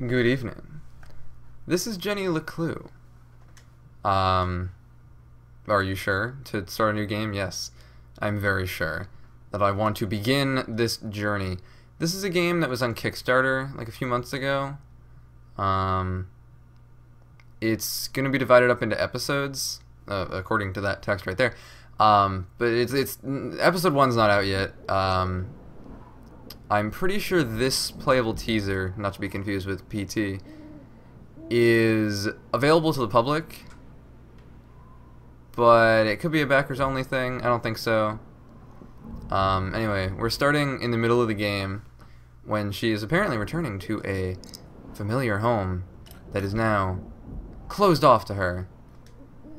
Good evening. This is Jenny LeClue. Are you sure to start a new game? Yes, I'm very sure that I want to begin this journey. This is a game that was on Kickstarter like a few months ago. It's going to be divided up into episodes, according to that text right there. But it's episode 1's not out yet. I'm pretty sure this playable teaser, not to be confused with PT, is available to the public, but it could be a backers only thing. I don't think so. Anyway, we're starting in the middle of the game when she is apparently returning to a familiar home that is now closed off to her.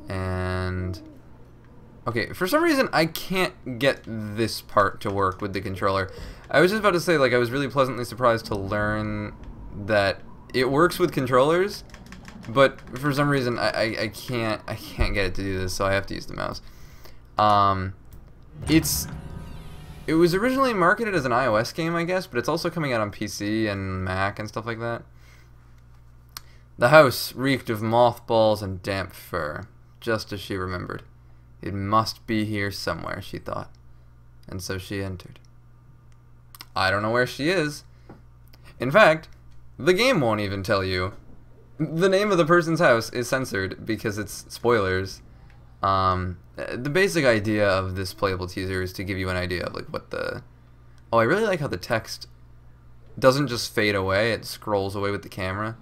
And okay, for some reason I can't get this part to work with the controller. I was just about to say, like, I was really pleasantly surprised to learn that it works with controllers, but for some reason I can't get it to do this, so I have to use the mouse. It was originally marketed as an iOS game, I guess, but it's also coming out on PC and Mac and stuff like that. The house reeked of mothballs and damp fur, just as she remembered. It must be here somewhere, she thought, and so she entered. I don't know where she is. In fact, the game won't even tell you. The name of the person's house is censored because it's spoilers. The basic idea of this playable teaser is to give you an idea of like what the... Oh, I really like how the text doesn't just fade away, it scrolls away with the camera.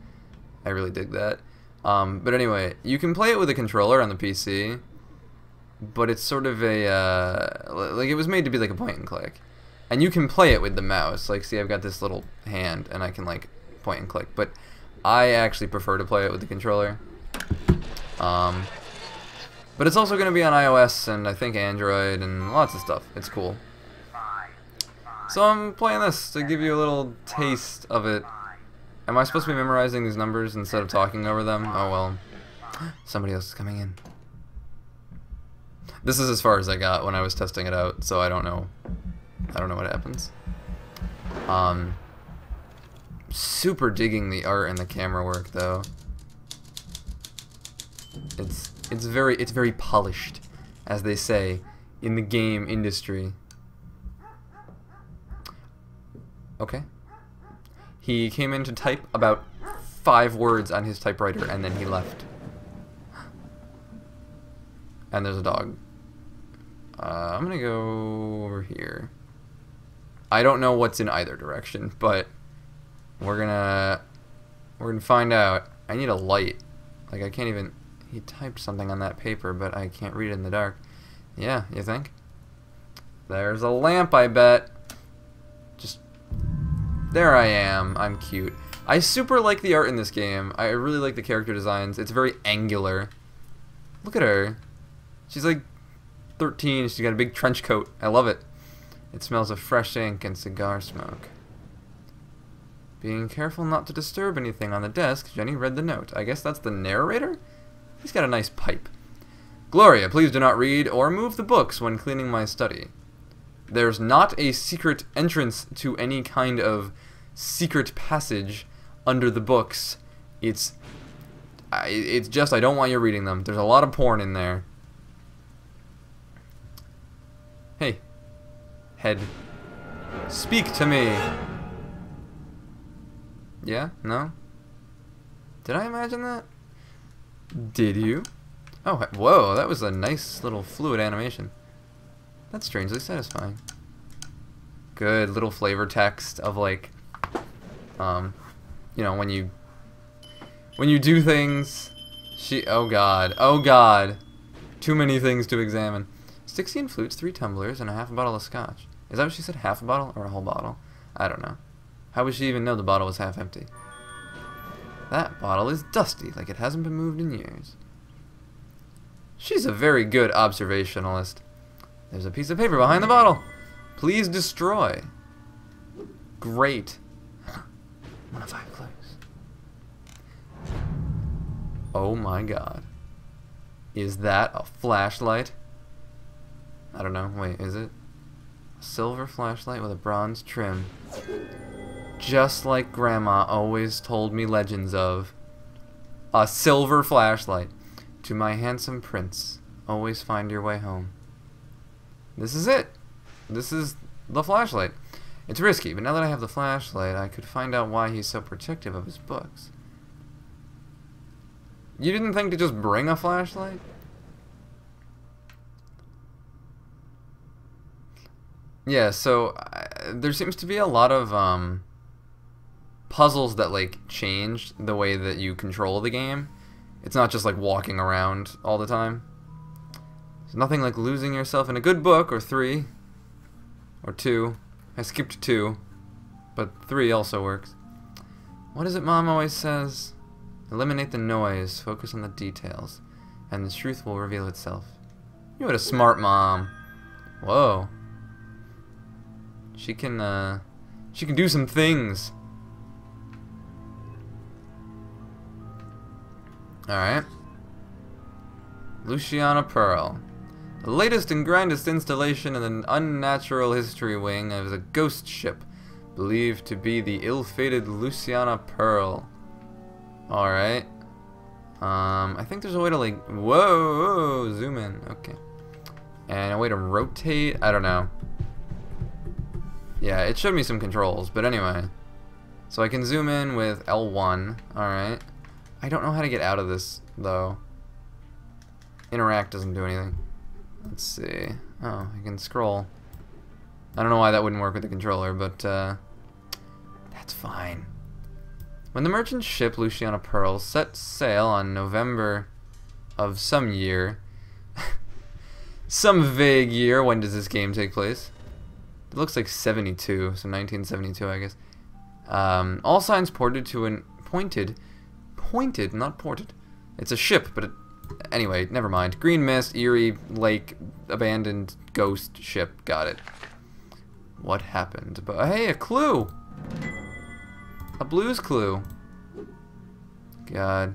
I really dig that. But anyway, you can play it with a controller on the PC, but it's sort of a... like, it was made to be like a point and click. And you can play it with the mouse. Like, see, I've got this little hand, and I can, like, point and click. But I actually prefer to play it with the controller. But it's also going to be on iOS, and I think Android, and lots of stuff. It's cool. So I'm playing this to give you a little taste of it. Am I supposed to be memorizing these numbers instead of talking over them? Oh, well. Somebody else is coming in. This is as far as I got when I was testing it out, so I don't know. I don't know what happens. Super digging the art and the camera work, though. It's very polished, as they say in the game industry. Okay. He came in to type about 5 words on his typewriter and then he left. And there's a dog. I'm gonna go over here. I don't know what's in either direction, but we're gonna find out. I need a light. Like, I can't even... He typed something on that paper, but I can't read it in the dark. Yeah, you think? There's a lamp, I bet. Just... There I am. I'm cute. I super like the art in this game. I really like the character designs. It's very angular. Look at her. She's like 13. She's got a big trench coat. I love it. It smells of fresh ink and cigar smoke. Being careful not to disturb anything on the desk, Jenny read the note. I guess that's the narrator? He's got a nice pipe. Gloria, please do not read or move the books when cleaning my study. There's not a secret entrance to any kind of secret passage under the books. It's just I don't want you reading them. There's a lot of porn in there. Hey. Head. Speak to me. Yeah? No? Did I imagine that? Did you? Oh, whoa, that was a nice little fluid animation. That's strangely satisfying. Good little flavor text of like, you know, when you do things. Oh god. Too many things to examine. 16 flutes, 3 tumblers, and a half a bottle of scotch. Is that what she said? Half a bottle or a whole bottle? I don't know. How would she even know the bottle was half empty? That bottle is dusty, like it hasn't been moved in years. She's a very good observationalist. There's a piece of paper behind the bottle. Please destroy. Great. 1 of 5 clues. Oh my god. Is that a flashlight? I don't know. Wait, is it? A silver flashlight with a bronze trim. Just like Grandma always told me legends of. A silver flashlight. To my handsome prince, always find your way home. This is it. This is the flashlight. It's risky, but now that I have the flashlight, I could find out why he's so protective of his books. You didn't think to just bring a flashlight? Yeah, so there seems to be a lot of puzzles that like change the way that you control the game. It's not just like walking around all the time. There's nothing like losing yourself in a good book, or 3, or 2. I skipped 2, but 3 also works. What is it Mom always says? Eliminate the noise, focus on the details, and the truth will reveal itself. You had a smart mom. Whoa. She can do some things. Alright. Luciana Pearl. The latest and grandest installation in the unnatural history wing of a ghost ship, believed to be the ill-fated Luciana Pearl. Alright. I think there's a way to like, whoa, zoom in, okay. And a way to rotate, I don't know. Yeah, it showed me some controls, but anyway. So I can zoom in with L1, alright. I don't know how to get out of this, though. Interact doesn't do anything. Let's see. Oh, I can scroll. I don't know why that wouldn't work with the controller, but that's fine. When the merchant ship Luciana Pearl set sail on November of some year, some vague year, when does this game take place? It looks like 72, so 1972, I guess. All signs pointed to an pointed, not ported. It's a ship, but anyway, never mind. Green mist, eerie, lake, abandoned, ghost ship. Got it. What happened? But hey, a clue! A Blue's Clue. God.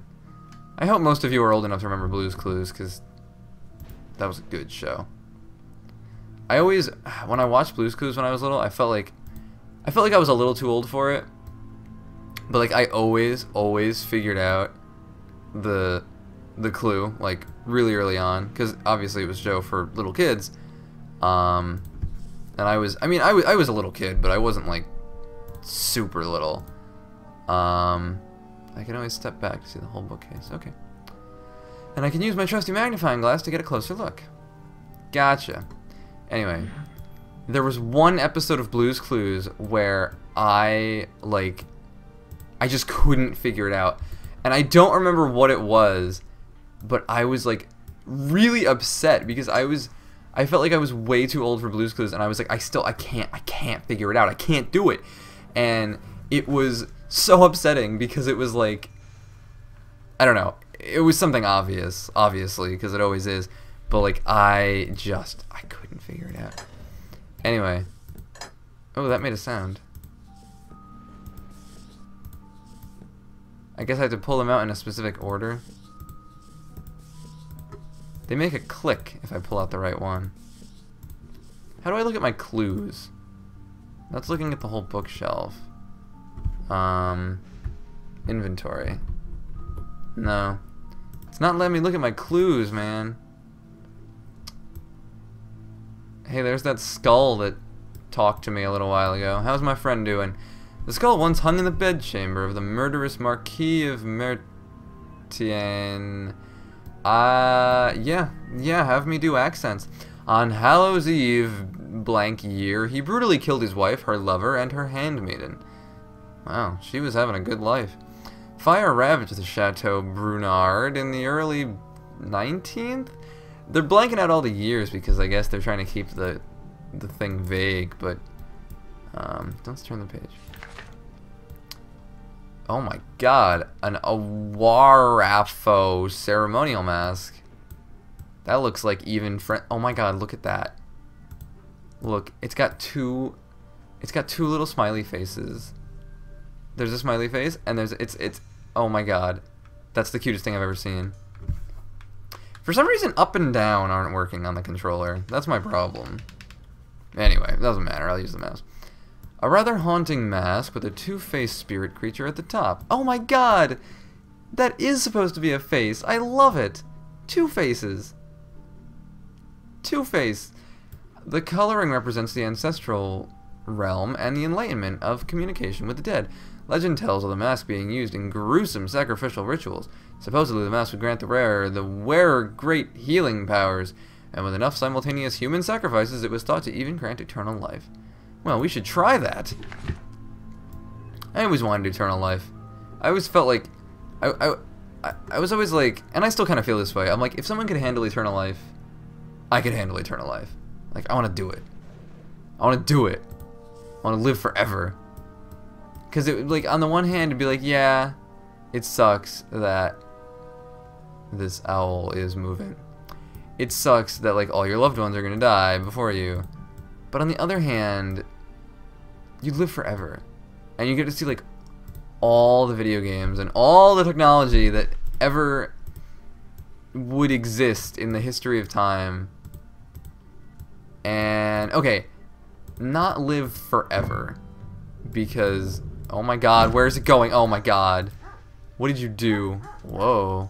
I hope most of you are old enough to remember Blue's Clues, because that was a good show. I always, when I watched Blue's Clues when I was little, I felt like I was a little too old for it. But like I always figured out the clue like really early on, because obviously it was Joe for little kids. And I was a little kid, but I wasn't like super little. I can always step back to see the whole bookcase. Okay. And I can use my trusty magnifying glass to get a closer look. Gotcha. Anyway, there was one episode of Blue's Clues where I just couldn't figure it out. And I don't remember what it was, but I was like really upset because I felt like I was way too old for Blue's Clues, and I was like, I can't figure it out. I can't do it. And it was so upsetting because it was like, I don't know, it was something obvious, obviously, because it always is, but like I couldn't figure it out. Anyway, oh, that made a sound. I guess I have to pull them out in a specific order. They make a click if I pull out the right one. How do I look at my clues? That's looking at the whole bookshelf. Inventory. No. It's not letting me look at my clues, man. Hey, there's that skull that talked to me a little while ago. How's my friend doing? The skull once hung in the bedchamber of the murderous Marquis of Mertien. Yeah, have me do accents. On Hallows Eve, blank year, he brutally killed his wife, her lover, and her handmaiden. Wow, she was having a good life. Fire ravaged the Chateau Brunard in the early 19th? They're blanking out all the years because I guess they're trying to keep the thing vague, but let's turn the page. Oh my god, an Awarafo ceremonial mask. That looks like even oh my god, look at that. Look, it's got two little smiley faces. There's a smiley face and it's oh my god. That's the cutest thing I've ever seen. For some reason up and down aren't working on the controller. That's my problem. Anyway, it doesn't matter, I'll use the mouse. A rather haunting mask with a two-faced spirit creature at the top. Oh my god! That is supposed to be a face. I love it. Two faces. Two-face. The coloring represents the ancestral realm and the enlightenment of communication with the dead. Legend tells of the mask being used in gruesome sacrificial rituals. Supposedly the mask would grant the wearer great healing powers, and with enough simultaneous human sacrifices it was thought to even grant eternal life. Well, we should try that. I always wanted eternal life. I always felt like I was always like, and I still kind of feel this way. I'm like, if someone could handle eternal life, I could handle eternal life. Like, I want to do it. I want to do it. I want to live forever. Because it would, like, on the one hand, it'd be like, yeah, it sucks that this owl is moving. It sucks that, like, all your loved ones are going to die before you. But on the other hand, you live forever. And you get to see, like, all the video games and all the technology that ever would exist in the history of time. And, okay, not live forever. Because, oh my god, where is it going? Oh my god. What did you do? Whoa.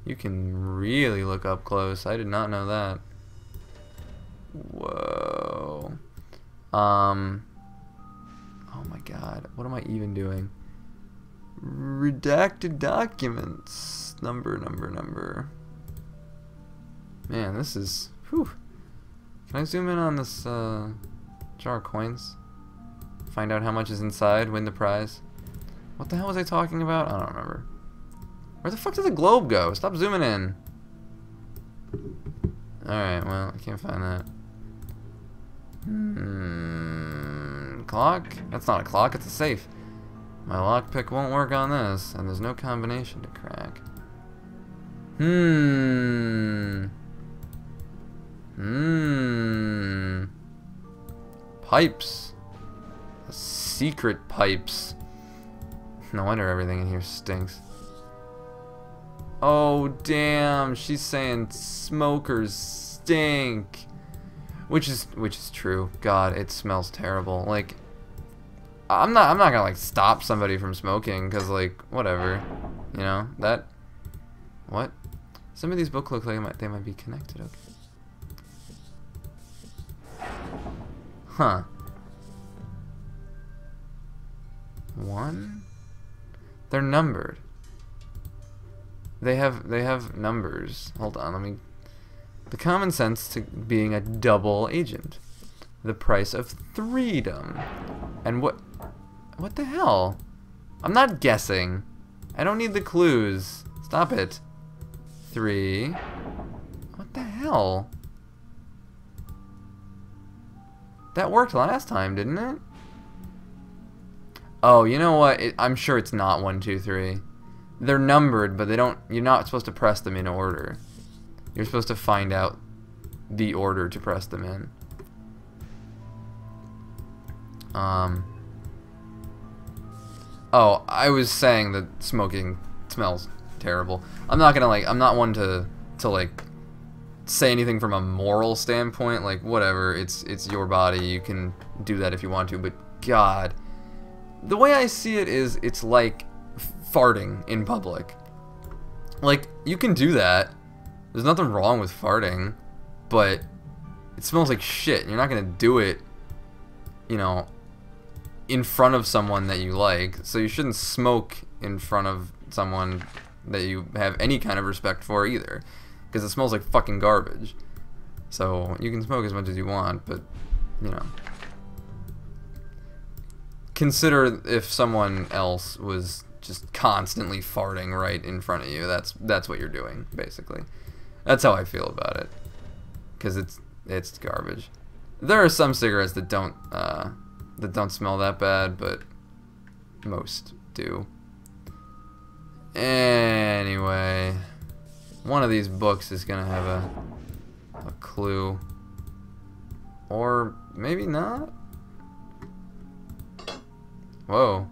You can really look up close. I did not know that. Whoa. Oh my god. What am I even doing? Redacted documents. Number. Man, this is... Whew. Can I zoom in on this jar of coins? Find out how much is inside, win the prize. What the hell was I talking about? I don't remember. Where the fuck did the globe go? Stop zooming in. Alright, well, I can't find that. Clock? That's not a clock, it's a safe. My lockpick won't work on this, and there's no combination to crack. Pipes. Secret pipes. No wonder everything in here stinks. Oh damn, she's saying smokers stink. Which is true. God, it smells terrible. Like, I'm not gonna like stop somebody from smoking, cause like whatever, you know that. What? Some of these books look like they might be connected. Okay. Huh. One? They're numbered. They have numbers. Hold on, let me... The common sense to being a double agent. The price of freedom. And what the hell? I'm not guessing. I don't need the clues. Stop it. 3. What the hell? That worked last time, didn't it? Oh, you know what? I'm sure it's not 1, 2, 3. They're numbered, but they don't. You're not supposed to press them in order. You're supposed to find out the order to press them in. Oh, I was saying that smoking smells terrible. I'm not gonna like. I'm not one to like say anything from a moral standpoint. Like whatever. It's your body. You can do that if you want to. But God. The way I see it is, it's like farting in public. Like, you can do that. There's nothing wrong with farting, but it smells like shit. And you're not gonna do it, you know, in front of someone that you like. So you shouldn't smoke in front of someone that you have any kind of respect for either, because it smells like fucking garbage. So you can smoke as much as you want, but you know. Consider if someone else was just constantly farting right in front of you. That's what you're doing, basically. That's how I feel about it, because it's garbage. There are some cigarettes that don't smell that bad, but most do. Anyway, one of these books is gonna have a clue, or maybe not. Whoa.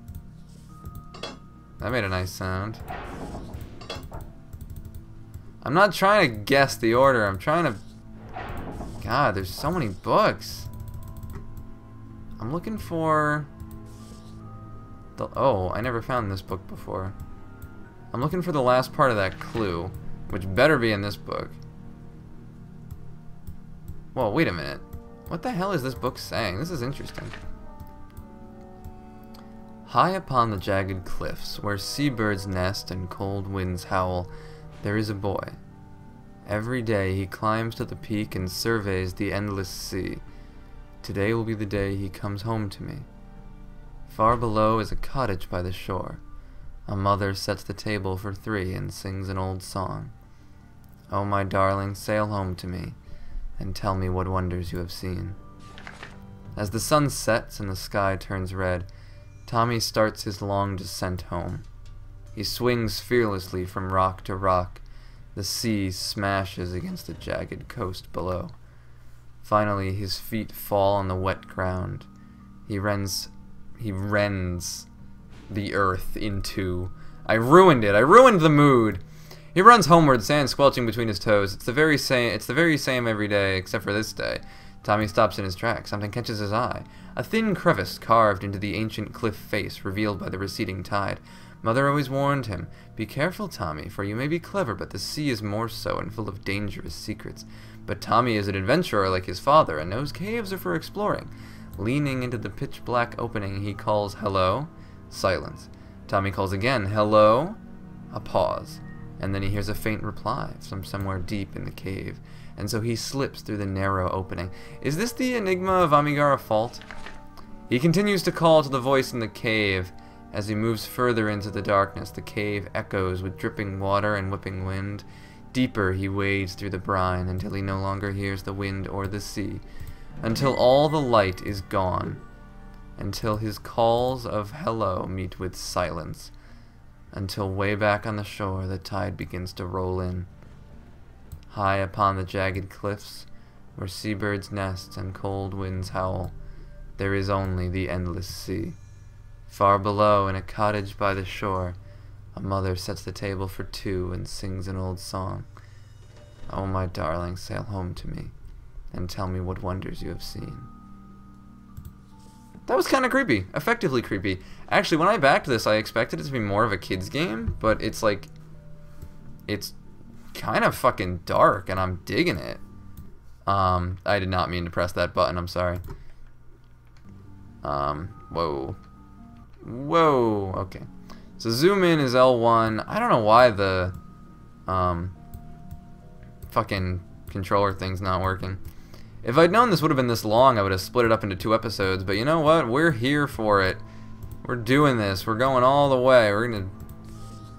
That made a nice sound. I'm not trying to guess the order. I'm trying to... God, there's so many books. I'm looking for... Oh, I never found this book before. I'm looking for the last part of that clue, which better be in this book. Whoa, wait a minute. What the hell is this book saying? This is interesting. High upon the jagged cliffs, where seabirds nest and cold winds howl, there is a boy. Every day he climbs to the peak and surveys the endless sea. Today will be the day he comes home to me. Far below is a cottage by the shore. A mother sets the table for 3 and sings an old song. Oh, my darling, sail home to me, and tell me what wonders you have seen. As the sun sets and the sky turns red, Tommy starts his long descent home. He swings fearlessly from rock to rock. The sea smashes against the jagged coast below. Finally, his feet fall on the wet ground. He rends the earth in two. I ruined it. I ruined the mood. He runs homeward, sand squelching between his toes. It's the very same every day, except for this day. Tommy stops in his tracks. Something catches his eye. A thin crevice carved into the ancient cliff face, revealed by the receding tide. Mother always warned him, "Be careful, Tommy, for you may be clever, but the sea is more so, and full of dangerous secrets." But Tommy is an adventurer like his father, and knows caves are for exploring. Leaning into the pitch-black opening, he calls, "Hello?" Silence. Tommy calls again, "Hello?" A pause, and then he hears a faint reply from somewhere deep in the cave, and so he slips through the narrow opening. Is this the enigma of Amigara Fault? He continues to call to the voice in the cave. As he moves further into the darkness, the cave echoes with dripping water and whipping wind. Deeper he wades through the brine until he no longer hears the wind or the sea, until all the light is gone, until his calls of hello meet with silence, until way back on the shore the tide begins to roll in. High upon the jagged cliffs, where seabirds nest and cold winds howl, there is only the endless sea. Far below, in a cottage by the shore, a mother sets the table for 2 and sings an old song. Oh, my darling, sail home to me, and tell me what wonders you have seen. That was kind of creepy. Effectively creepy. Actually, when I backed this, I expected it to be more of a kid's game, but it's like... it's kind of fucking dark, and I'm digging it. I did not mean to press that button, I'm sorry. Whoa. Whoa, okay. So zoom in is L1. I don't know why the fucking controller thing's not working. If I'd known this would have been this long, I would have split it up into 2 episodes, but you know what? We're here for it. We're doing this. We're going all the way. We're gonna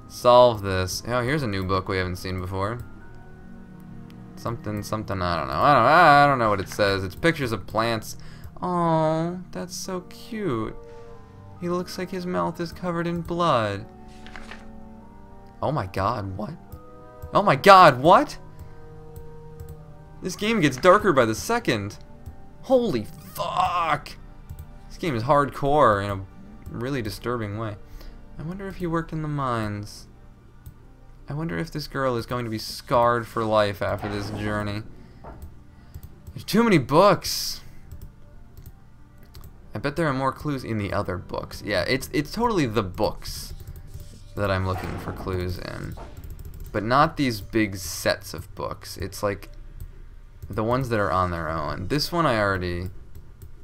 solve this. Oh, here's a new book we haven't seen before. Something, I don't know. I don't know what it says. It's pictures of plants. Oh, that's so cute. He looks like his mouth is covered in blood. Oh my god, what? Oh my god, what? This game gets darker by the second. Holy fuck! This game is hardcore in a really disturbing way. I wonder if he worked in the mines. I wonder if this girl is going to be scarred for life after this journey. There's too many books. I bet there are more clues in the other books. Yeah, it's totally the books that I'm looking for clues in. But not these big sets of books. It's like the ones that are on their own. This one I already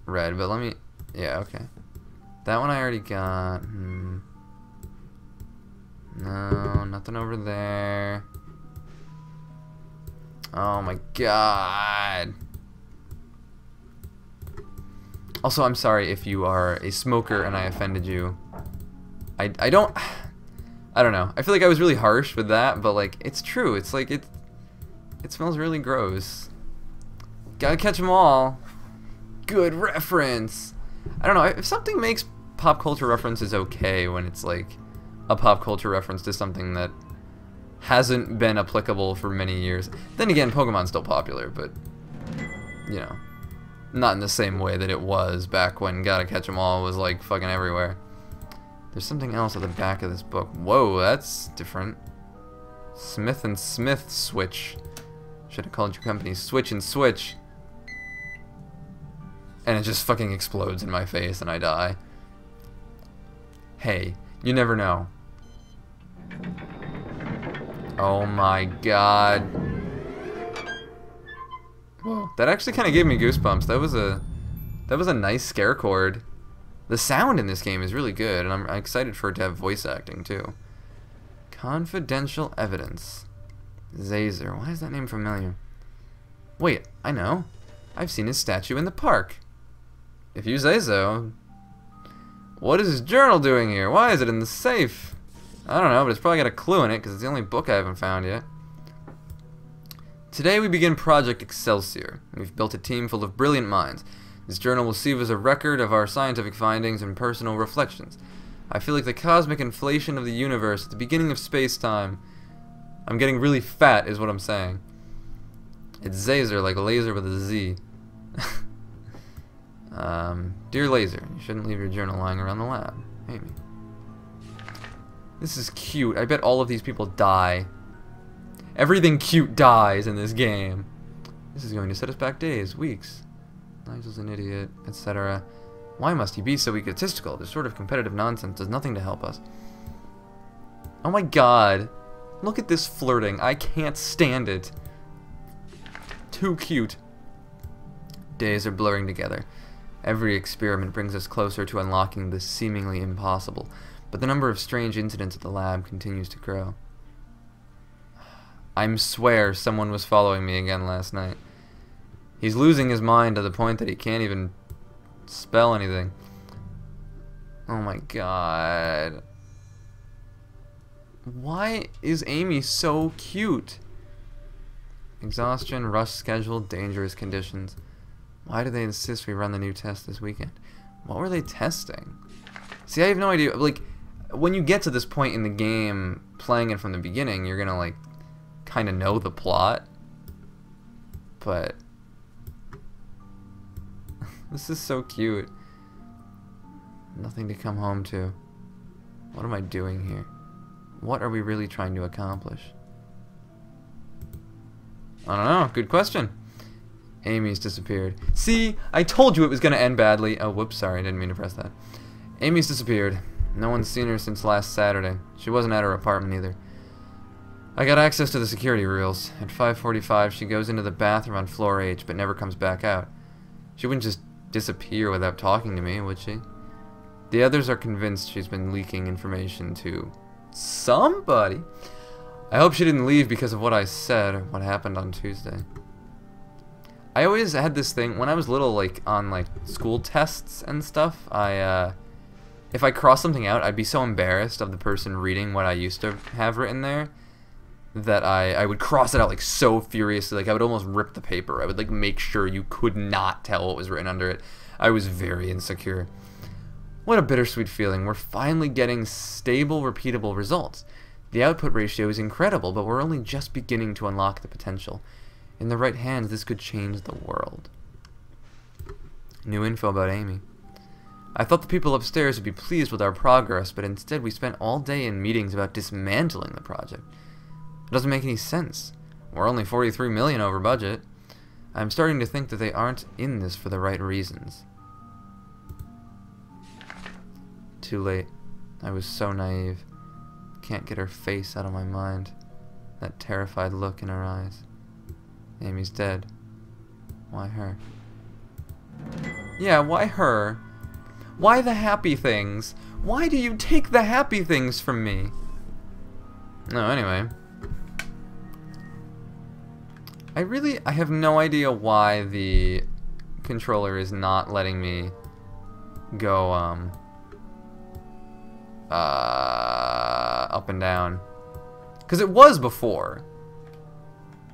read, but let me... yeah, okay. That one I already got. No, nothing over there. Oh my god. Also, I'm sorry if you are a smoker and I offended you. I don't know. I feel like I was really harsh with that, but like it's true. It's like it smells really gross. Gotta catch them all. Good reference. I don't know. If something makes pop culture references okay when it's like a pop culture reference to something that hasn't been applicable for many years. Then again, Pokemon's still popular, but you know. Not in the same way that it was back when Gotta Catch 'Em All was like fucking everywhere. There's something else at the back of this book. Whoa, that's different. Smith and Smith Switch. Should have called your company Switch and Switch. and it just fucking explodes in my face and I die. Hey, you never know. Oh my god. Whoa, that actually kind of gave me goosebumps. That was a nice scare chord. The sound in this game is really good, and I'm excited for it to have voice acting too. Confidential evidence. Zazer. Why is that name familiar? Wait, I know. I've seen his statue in the park. If you say so. What is his journal doing here? Why is it in the safe? I don't know, but it's probably got a clue in it because it's the only book I haven't found yet. Today we begin Project Excelsior. We've built a team full of brilliant minds. This journal will serve as a record of our scientific findings and personal reflections. I feel like the cosmic inflation of the universe at the beginning of space-time. I'm getting really fat is what I'm saying. It's Zazer, like a laser with a Z. Dear Laser, you shouldn't leave your journal lying around the lab. Amy. This is cute. I bet all of these people die. Everything cute dies in this game. This is going to set us back days, weeks. Nigel's an idiot, etc. Why must he be so egotistical? This sort of competitive nonsense does nothing to help us. Oh my god. Look at this flirting. I can't stand it. Too cute. Days are blurring together. Every experiment brings us closer to unlocking the seemingly impossible, but the number of strange incidents at the lab continues to grow. I swear someone was following me again last night. He's losing his mind to the point that he can't even spell anything. Oh my god. Why is Amy so cute? Exhaustion, rush schedule, dangerous conditions. Why do they insist we run the new test this weekend? What were they testing? See, I have no idea. Like, when you get to this point in the game, playing it from the beginning, you're gonna, like, kind of know the plot. But this is so cute. Nothing to come home to. What am I doing here? What are we really trying to accomplish? I don't know. Good question. Amy's disappeared. See, I told you it was going to end badly. Oh, whoops, sorry, I didn't mean to press that. Amy's disappeared. No one's seen her since last Saturday. She wasn't at her apartment either. I got access to the security reels. At 5:45, she goes into the bathroom on floor H, but never comes back out. She wouldn't just disappear without talking to me, would she? The others are convinced she's been leaking information to somebody. I hope she didn't leave because of what I said or what happened on Tuesday. I always had this thing, when I was little, like, on, like, school tests and stuff, if I crossed something out, I'd be so embarrassed of the person reading what I used to have written there that I would cross it out, like, so furiously. Like, I would almost rip the paper. I would, like, make sure you could not tell what was written under it. I was very insecure. What a bittersweet feeling. We're finally getting stable, repeatable results. The output ratio is incredible, but we're only just beginning to unlock the potential. In the right hands, this could change the world. New info about Amy. I thought the people upstairs would be pleased with our progress, but instead we spent all day in meetings about dismantling the project. It doesn't make any sense. We're only 43 million over budget. I'm starting to think that they aren't in this for the right reasons. Too late. I was so naive. Can't get her face out of my mind. That terrified look in her eyes. Amy's dead. Why her? Yeah, why her? Why the happy things? Why do you take the happy things from me? No, anyway. I have no idea why the controller is not letting me go, up and down. Because it was before.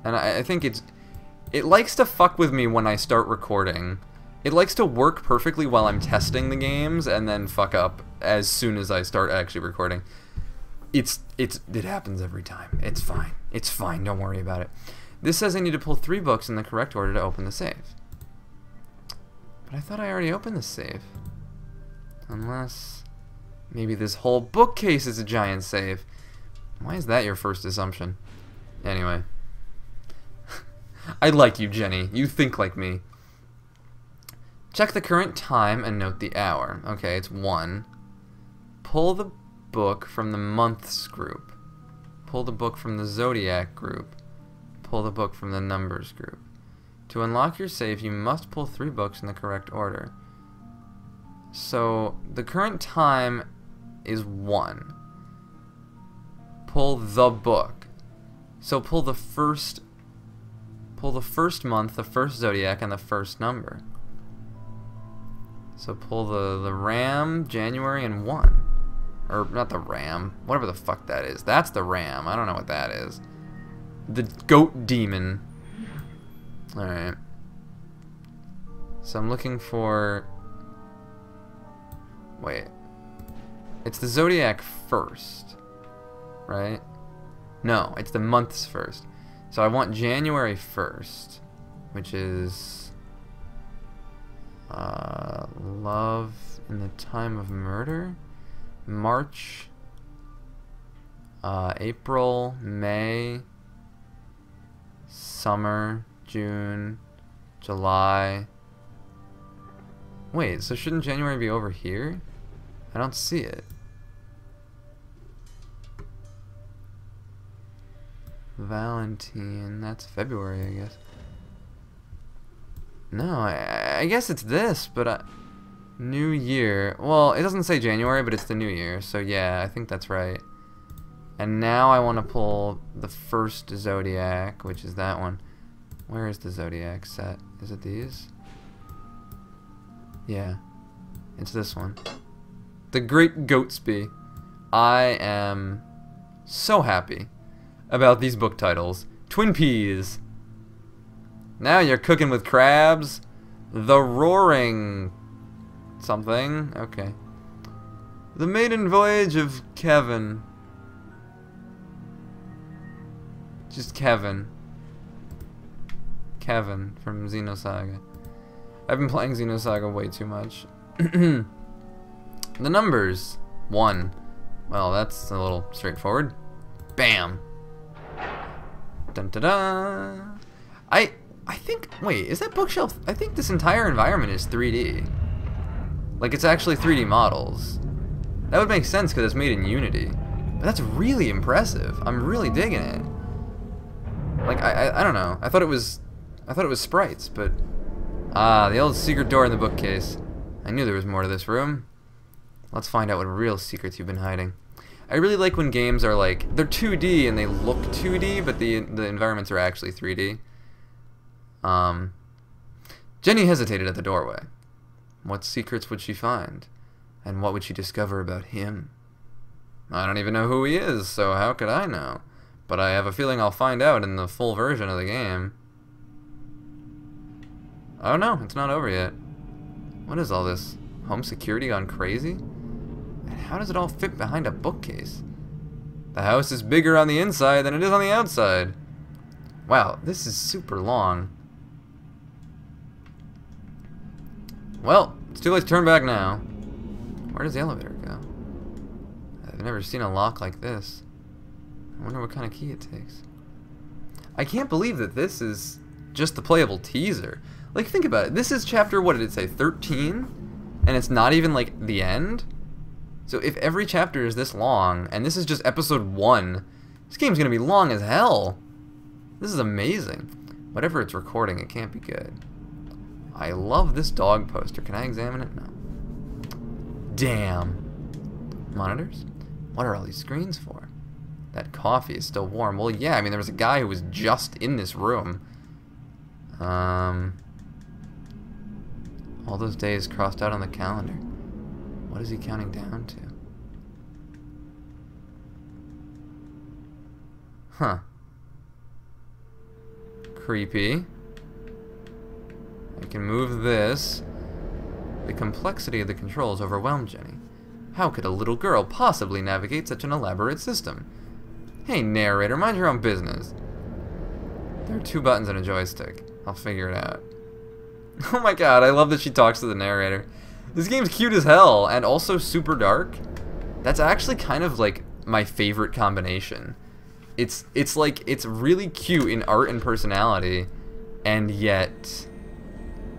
And I think it likes to fuck with me when I start recording. It likes to work perfectly while I'm testing the games and then fuck up as soon as I start actually recording. It happens every time. It's fine. It's fine. Don't worry about it. This says I need to pull 3 books in the correct order to open the safe. But I thought I already opened the safe. Unless maybe this whole bookcase is a giant safe. Why is that your first assumption? Anyway. I like you, Jenny. You think like me. Check the current time and note the hour. Okay, it's 1. Pull the book from the months group. Pull the book from the zodiac group. Pull the book from the numbers group. To unlock your safe, you must pull 3 books in the correct order. So, the current time is 1. Pull the book. So pull the first month, the first zodiac, and the first number. So pull the ram, January, and 1. Or, not the ram. Whatever the fuck that is. That's the ram. I don't know what that is. The goat demon. Alright. So I'm looking for... Wait. It's the zodiac first. Right? No, it's the months first. So I want January 1st, which is... love in the time of murder? March, April, May, summer, June, July. Wait, so shouldn't January be over here? I don't see it. Valentine, that's February, I guess. No, I guess it's this, but New Year. Well, it doesn't say January, but it's the New Year, so yeah, I think that's right. And now I want to pull the first zodiac, which is that one. Where is the zodiac set? Is it these? Yeah, it's this one. The Great Goatsby. I am so happy about these book titles. Twin Peas. Now you're cooking with crabs. The Roaring something. Okay. The Maiden Voyage of Kevin. Just Kevin. Kevin from Xenosaga. I've been playing Xenosaga way too much. The numbers. 1. Well, that's a little straightforward. Bam. Dun da da. I think, wait, is that bookshelf? I think this entire environment is 3D. Like, it's actually 3D models. That would make sense because it's made in Unity. But that's really impressive. I'm really digging it. Like, I don't know. I thought it was sprites, but the old secret door in the bookcase. I knew there was more to this room. Let's find out what real secrets you've been hiding. I really like when games are like, they're 2D and they look 2D, but the environments are actually 3D. Jenny hesitated at the doorway. What secrets would she find? And what would she discover about him? I don't even know who he is, so how could I know? But I have a feeling I'll find out in the full version of the game. Oh no, it's not over yet. What is all this? Home security gone crazy? And how does it all fit behind a bookcase? The house is bigger on the inside than it is on the outside. Wow, this is super long. Well, it's too late to turn back now. Where does the elevator go? I've never seen a lock like this. I wonder what kind of key it takes. I can't believe that this is just the playable teaser. Like, think about it. This is chapter, what did it say, 13? And it's not even, like, the end? So if every chapter is this long, and this is just episode 1, this game's gonna be long as hell. This is amazing. Whatever it's recording, it can't be good. I love this dog poster. Can I examine it? No. Damn. Monitors? What are all these screens for? That coffee is still warm. Well, yeah, I mean, there was a guy who was just in this room. All those days crossed out on the calendar. What is he counting down to? Huh. Creepy. I can move this. The complexity of the controls overwhelmed Jenny. How could a little girl possibly navigate such an elaborate system? Hey, narrator, mind your own business. There are 2 buttons and a joystick. I'll figure it out. Oh my god, I love that she talks to the narrator. This game's cute as hell, and also super dark. That's actually kind of like my favorite combination. It's like, it's really cute in art and personality, and yet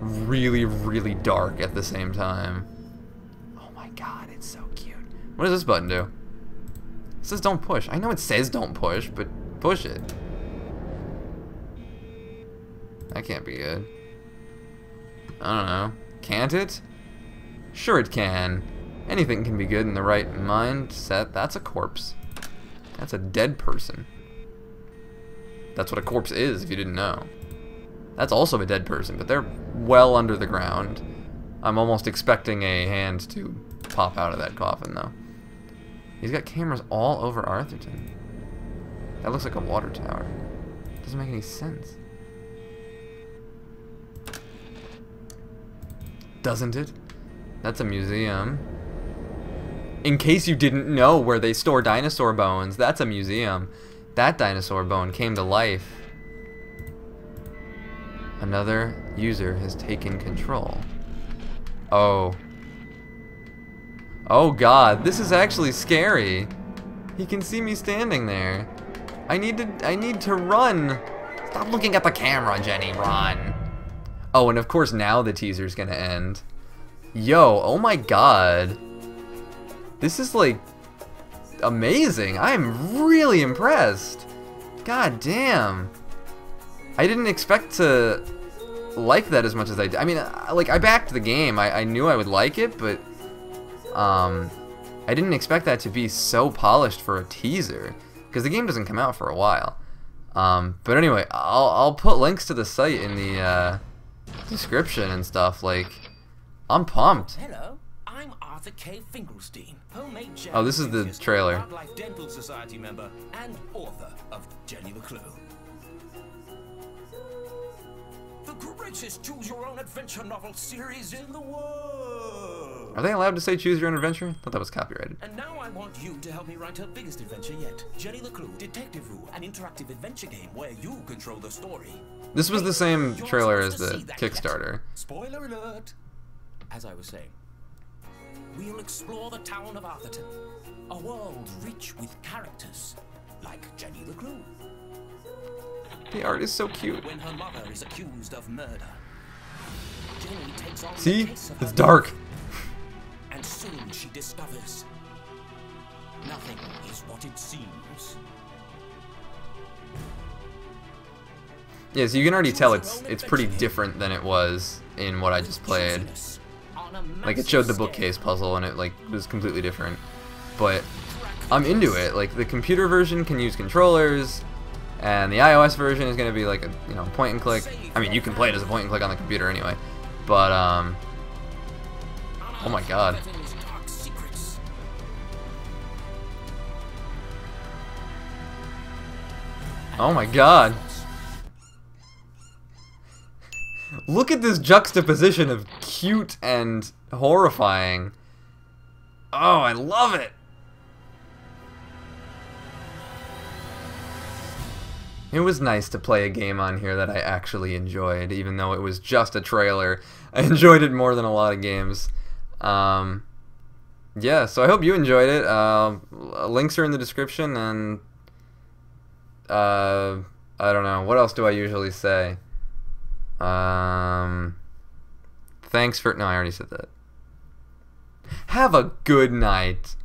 really, really dark at the same time. Oh my god, it's so cute. What does this button do? It says don't push. I know it says don't push, but push it. That can't be good. I don't know. Can't it? Sure it can. Anything can be good in the right mindset. That's a corpse. That's a dead person. That's what a corpse is, if you didn't know. That's also a dead person, but they're well under the ground. I'm almost expecting a hand to pop out of that coffin, though. He's got cameras all over Arthurton. That looks like a water tower. Doesn't make any sense. Doesn't it? That's a museum. In case you didn't know where they store dinosaur bones, that's a museum. That dinosaur bone came to life. Another user has taken control. Oh. Oh god, this is actually scary. He can see me standing there. I need to run. Stop looking at the camera, Jenny, run. Oh, and of course now the teaser's gonna end. Yo, oh my god. This is like amazing. I'm really impressed. God damn. I didn't expect to like that as much as I did. I mean, like, I backed the game. I knew I would like it, but I didn't expect that to be so polished for a teaser, because the game doesn't come out for a while. But anyway, I'll put links to the site in the description and stuff. Like, I'm pumped. Hello, I'm Arthur K. Finkelstein, homemade chef, Oh, this is the trailer. Wildlife Dental Society member and author of Jenny LeClue. The greatest choose-your-own-adventure novel series in the world. Are they allowed to say choose your own adventure? I thought that was copyrighted. And now I want you to help me write her biggest adventure yet. Jenny LeClue, Detective Roo, an interactive adventure game where you control the story. This was the same You're trailer as supposed to the see that Kickstarter. yet. Spoiler alert. As I was saying, we'll explore the town of Arthurton, a world rich with characters like Jenny LeClue. The art is so cute. When her mother is accused of murder, Jenny takes on See? the case of It's her dark. life, and soon she discovers nothing is what it seems. Yeah, so you can already tell it's pretty different than it was in what I just played. Like, it showed the bookcase puzzle and it like was completely different. But I'm into it. Like, the computer version can use controllers, and the iOS version is going to be like a, you know, point and click. I mean, you can play it as a point and click on the computer anyway. But oh my god. Oh my god. Look at this juxtaposition of cute and horrifying. Oh, I love it. It was nice to play a game on here that I actually enjoyed, even though it was just a trailer. I enjoyed it more than a lot of games. Yeah, so I hope you enjoyed it. Links are in the description, and I don't know, what else do I usually say? Thanks for... No, I already said that. Have a good night.